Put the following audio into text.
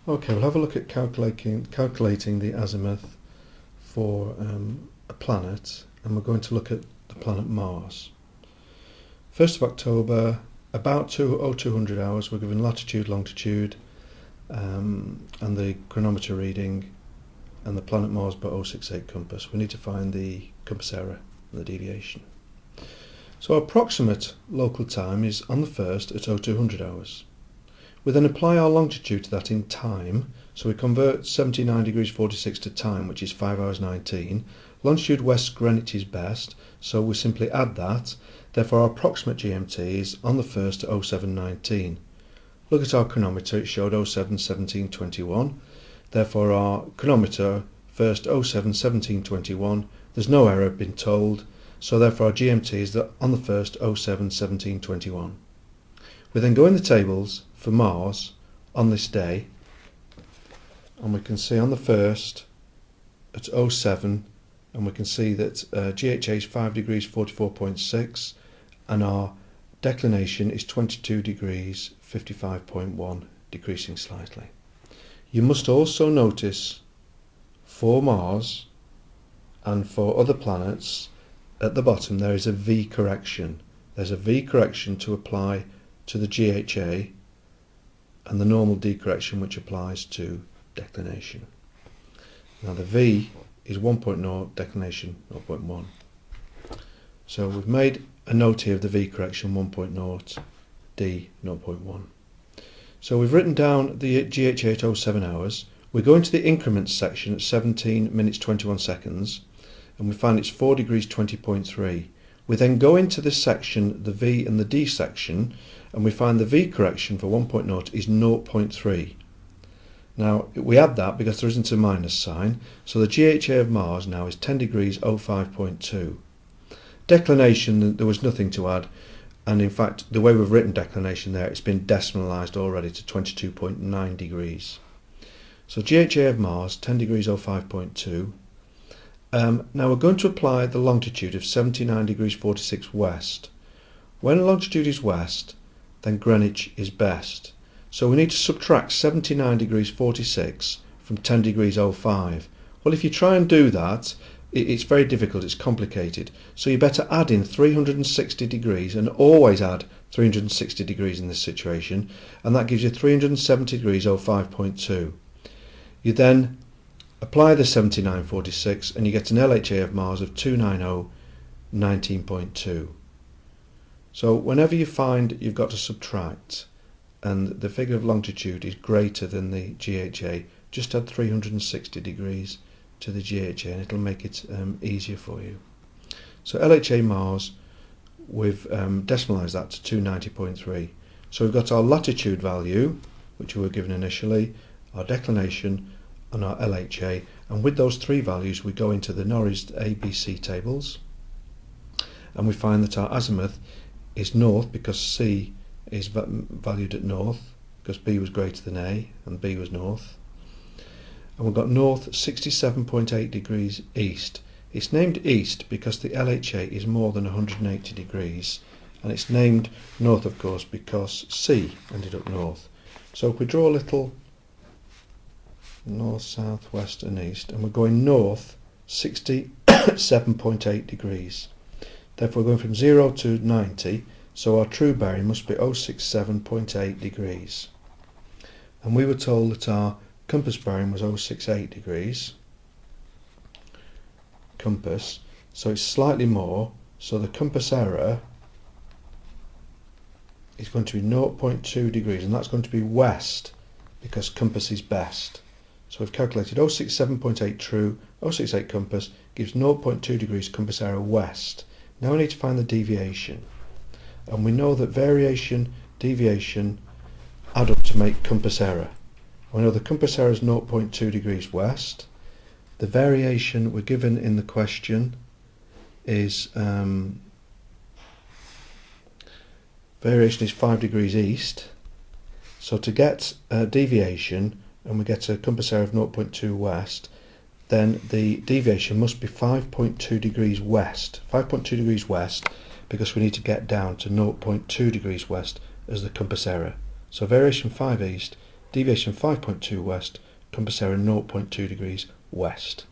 Okay, we'll have a look at calculating the azimuth for a planet, and we're going to look at the planet Mars. 1st of October, about 0200 hours, we're given latitude, longitude, and the chronometer reading, and the planet Mars by 068 compass. We need to find the compass error and the deviation. So our approximate local time is on the 1st at 0200 hours. We then apply our longitude to that in time, so we convert 79 degrees 46 to time, which is 5 hours 19. Longitude west Greenwich is best, so we simply add that. Therefore our approximate GMT is on the 1st at 0719. Look at our chronometer, it showed 071721. Therefore our chronometer, first 071721, there's no error been told, so therefore our GMT is on the 1st 071721. We then go in the tables for Mars on this day, and we can see on the 1st at 07, and we can see that GHA is 5 degrees 44.6 and our declination is 22 degrees 55.1, decreasing slightly. You must also notice for Mars and for other planets at the bottom there is a V correction. There's a V correction to apply to the GHA and the normal D correction which applies to declination. Now the V is 1.0, declination 0.1. So we've made a note here of the V correction 1.0, D 0.1. So we've written down the GHA at 07 hours. We go into the increments section at 17 minutes 21 seconds and we find it's 4 degrees 20.3. We then go into this section, the V and the D section, and we find the V correction for 1.0 is 0.3. Now we add that because there isn't a minus sign, so the GHA of Mars now is 10 degrees 05.2. Declination, there was nothing to add, and in fact the way we've written declination there, it's been decimalised already to 22.9 degrees. So GHA of Mars 10 degrees 05.2. Now we're going to apply the longitude of 79 degrees 46 west. When longitude is west, then Greenwich is best. So we need to subtract 79 degrees 46 from 10 degrees 05. Well, if you try and do that, it's very difficult, it's complicated. So you better add in 360 degrees, and always add 360 degrees in this situation, and that gives you 370 degrees 05.2. You then apply the 79.46 and you get an LHA of Mars of 290 19.2. So whenever you find you've got to subtract and the figure of longitude is greater than the GHA, just add 360 degrees to the GHA and it'll make it easier for you. So LHA Mars, we've decimalised that to 290.3. So we've got our latitude value, which we were given initially, our declination and our LHA, and with those three values we go into the Norris ABC tables and we find that our azimuth is north because C is valued at north, because B was greater than A and B was north, and we've got north 67.8 degrees east. It's named east because the LHA is more than 180 degrees, and it's named north of course because C ended up north. So if we draw a little north, south, west and east, and we're going north 67.8 degrees. Therefore we're going from 0 to 90, so our true bearing must be 067.8 degrees. And we were told that our compass bearing was 068 degrees. Compass, so it's slightly more, so the compass error is going to be 0.2 degrees, and that's going to be west because compass is best. So we've calculated 067.8 true, 068 compass gives 0.2 degrees compass error west. Now we need to find the deviation, and we know that variation, deviation add up to make compass error. We know the compass error is 0.2 degrees west. The variation we're given in the question is variation is 5 degrees east. So to get a deviation, and we get a compass error of 0.2 west, then the deviation must be 5.2 degrees west. 5.2 degrees west, because we need to get down to 0.2 degrees west as the compass error. So variation 5 east deviation 5.2 west, compass error 0.2 degrees west.